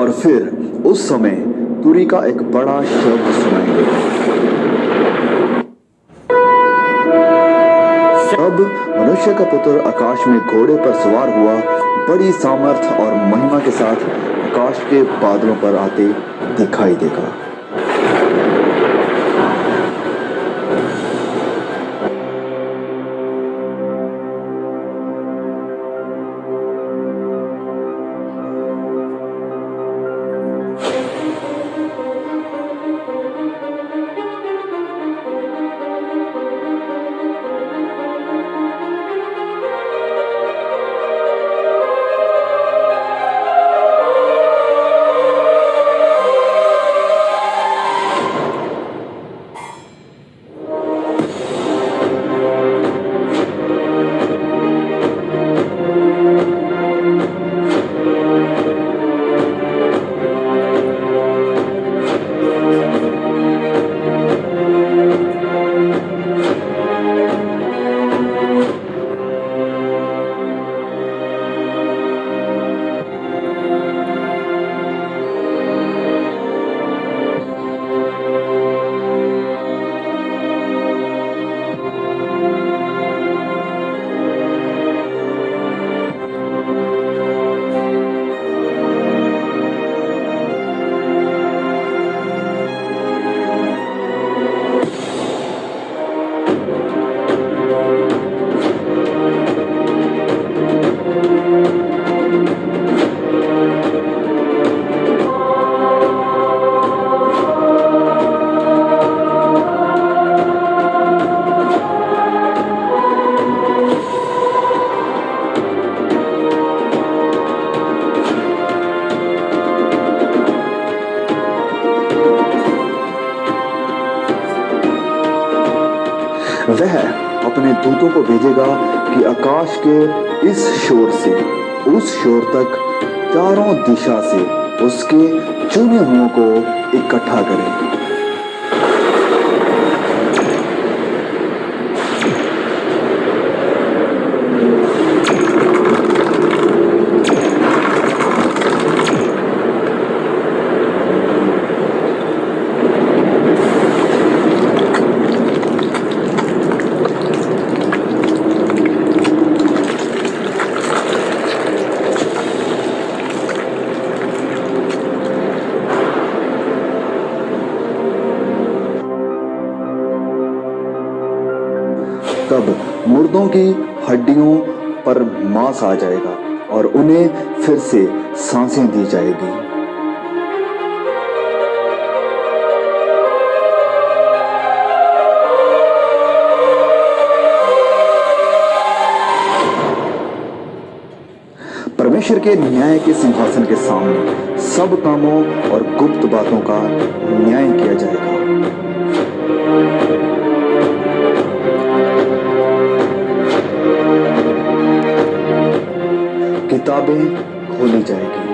और फिर उस समय तुरी का एक बड़ा शब्द सुनाई देगा। अब मनुष्य का पुत्र आकाश में घोड़े पर सवार हुआ बड़ी सामर्थ और महिमा के साथ आकाश के बादलों पर आते दिखाई देगा। वह अपने दूतों को भेजेगा कि आकाश के इस शोर से उस शोर तक चारों दिशा से उसके चुने हुओं को इकट्ठा करें। तब मुर्दों की हड्डियों पर मांस आ जाएगा और उन्हें फिर से सांसें दी जाएगी। परमेश्वर के न्याय के सिंहासन के सामने सब कामों और गुप्त बातों का न्याय किया जाएगा। किताबें खोली जाएगी।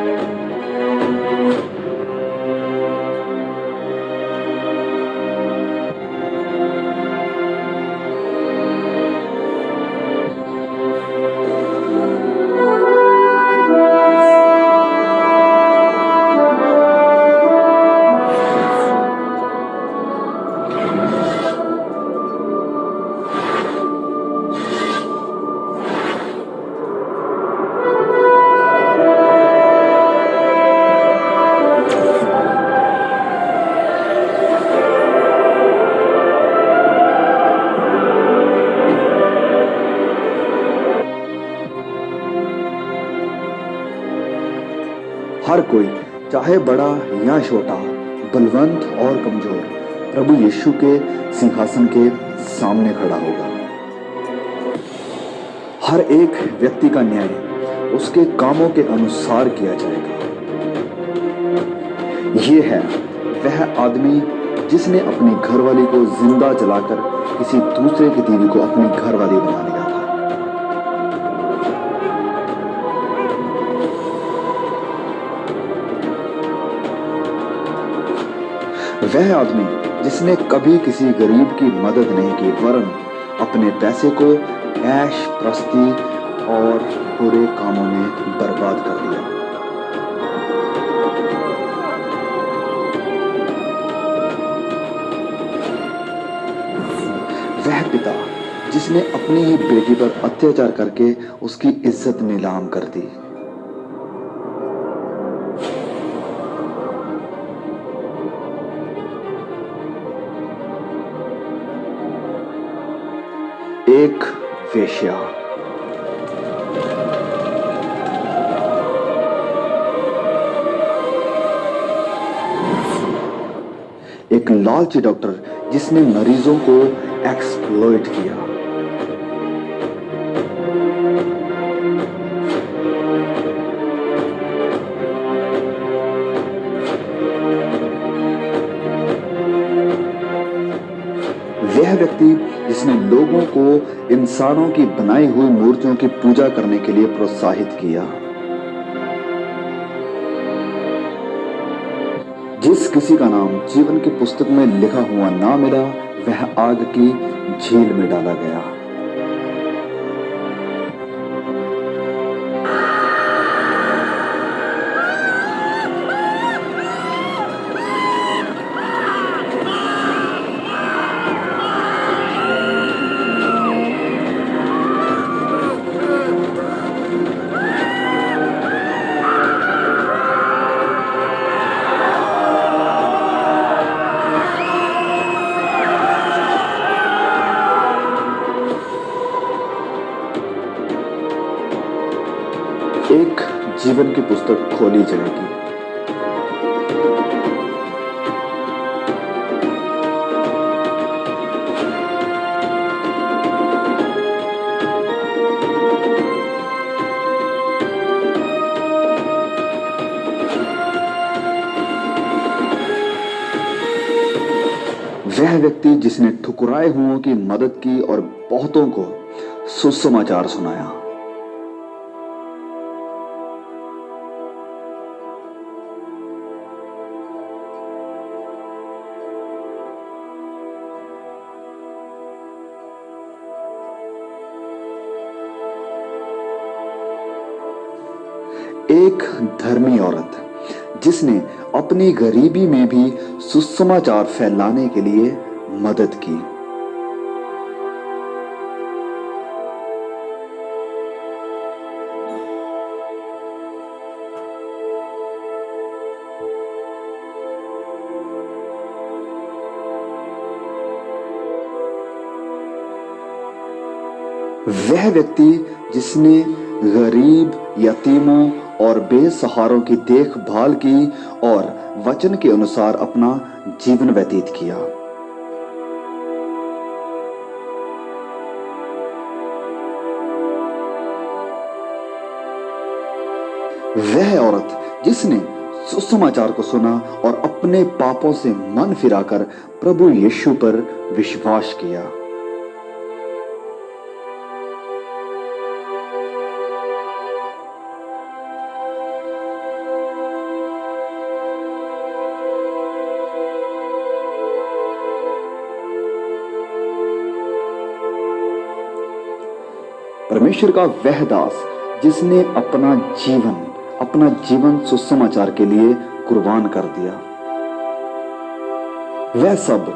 हर कोई, चाहे बड़ा या छोटा, बलवंत और कमजोर, प्रभु यीशु के सिंहासन के सामने खड़ा होगा। हर एक व्यक्ति का न्याय उसके कामों के अनुसार किया जाएगा। ये है वह आदमी जिसने अपनी घरवाली को जिंदा जलाकर किसी दूसरे की बीवी को अपनी घरवाली बना लिया था। वह आदमी जिसने कभी किसी गरीब की मदद नहीं की, वरन अपने पैसे को ऐश प्रस्ती और बुरे कामों में बर्बाद कर दिया। जिसने अपनी ही बेटी पर अत्याचार करके उसकी इज्जत नीलाम कर दी। एक वेश्या। एक लालची डॉक्टर जिसने मरीजों को एक्सप्लॉइट किया। वह व्यक्ति जिसने लोगों को इंसानों की बनाई हुई मूर्तियों की पूजा करने के लिए प्रोत्साहित किया। जिस किसी का नाम जीवन की पुस्तक में लिखा हुआ ना मिला, वह आग की झील में डाला गया। एक जीवन की पुस्तक खोली जाएगी। वह व्यक्ति जिसने ठुकराए हुओं की मदद की और बहुतों को सुसमाचार सुनाया। एक धर्मी औरत जिसने अपनी गरीबी में भी सुसमाचार फैलाने के लिए मदद की। वह व्यक्ति जिसने गरीब, यतीमों और बेसहारों की देखभाल की और वचन के अनुसार अपना जीवन व्यतीत किया। वह औरत जिसने सुसमाचार को सुना और अपने पापों से मन फिराकर प्रभु यीशु पर विश्वास किया। परमेश्वर का वह दास जिसने अपना जीवन सुसमाचार के लिए कुर्बान कर दिया। वह सब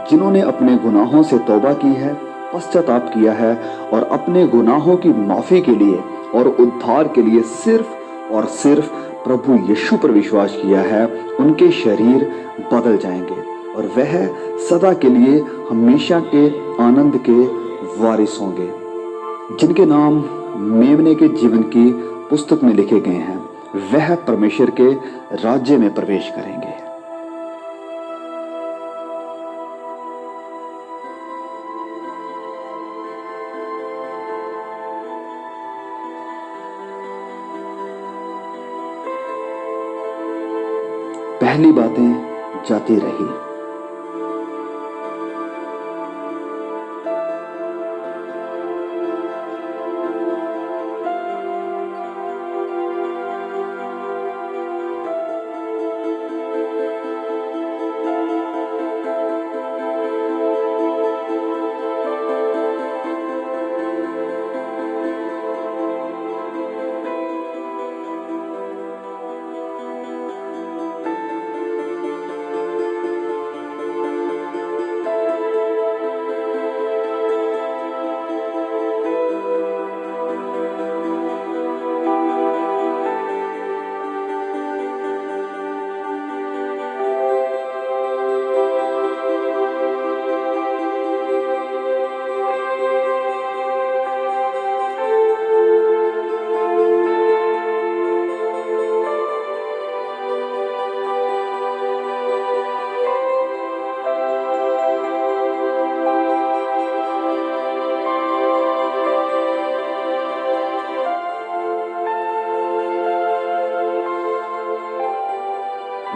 जिन्होंने अपने गुनाहों से तौबा की है, पश्चाताप किया है और अपने गुनाहों की माफी के लिए और उद्धार के लिए सिर्फ और सिर्फ प्रभु यीशु पर विश्वास किया है, उनके शरीर बदल जाएंगे और वह सदा के लिए हमेशा के आनंद के वारिस होंगे, जिनके नाम मेमने के जीवन की पुस्तक में लिखे गए हैं। वह परमेश्वर के राज्य में प्रवेश करेंगे। पहली बातें जाती रही।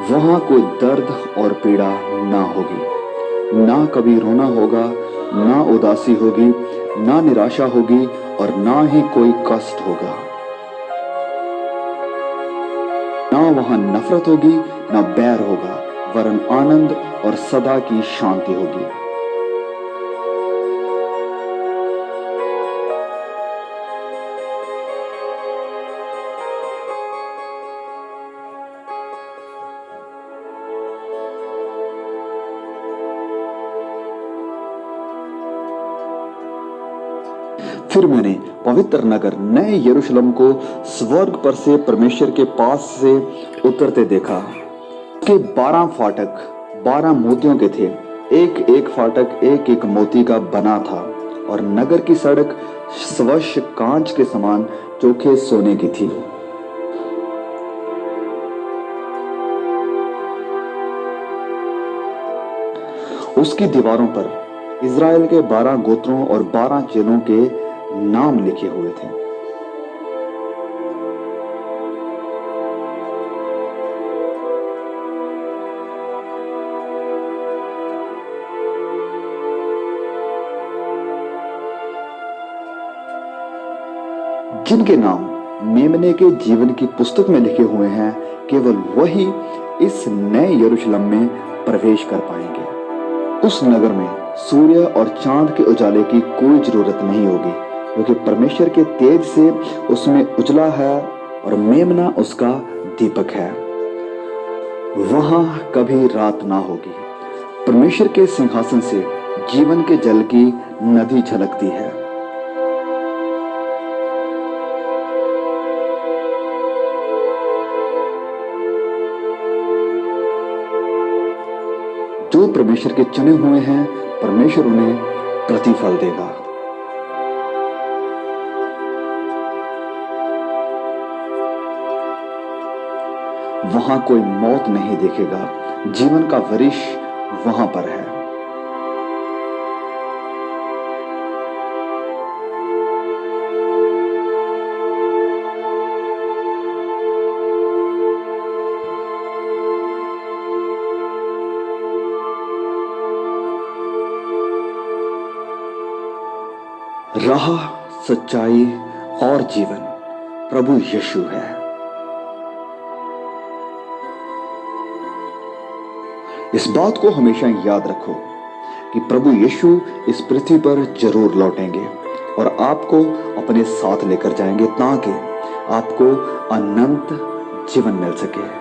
वहां कोई दर्द और पीड़ा ना होगी, ना कभी रोना होगा, ना उदासी होगी, ना निराशा होगी और ना ही कोई कष्ट होगा। ना वहां नफरत होगी, ना बैर होगा, वरन आनंद और सदा की शांति होगी। फिर मैंने पवित्र नगर नए यरूशलेम को स्वर्ग पर से परमेश्वर के पास से उतरते देखा। उसके 12 फाटक 12 मोतियों के थे, एक एक फाटक एक एक मोती का बना था, और नगर की सड़क स्वच्छ कांच के समान चोखे सोने की थी। उसकी दीवारों पर इज़राइल के 12 गोत्रों और 12 चेलों के नाम लिखे हुए थे। जिनके नाम मेमने के जीवन की पुस्तक में लिखे हुए हैं, केवल वही इस नए यरूशलेम में प्रवेश कर पाएंगे। उस नगर में सूर्य और चांद के उजाले की कोई जरूरत नहीं होगी, क्योंकि परमेश्वर के तेज से उसमें उजला है और मेमना उसका दीपक है। वहां कभी रात ना होगी। परमेश्वर के सिंहासन से जीवन के जल की नदी झलकती है। जो परमेश्वर के चुने हुए हैं, परमेश्वर उन्हें प्रतिफल देगा। वहां कोई मौत नहीं देखेगा, जीवन का वृक्ष वहां पर है। राह, सच्चाई और जीवन प्रभु यीशु है। इस बात को हमेशा याद रखो कि प्रभु यीशु इस पृथ्वी पर जरूर लौटेंगे और आपको अपने साथ लेकर जाएंगे, ताकि आपको अनंत जीवन मिल सके।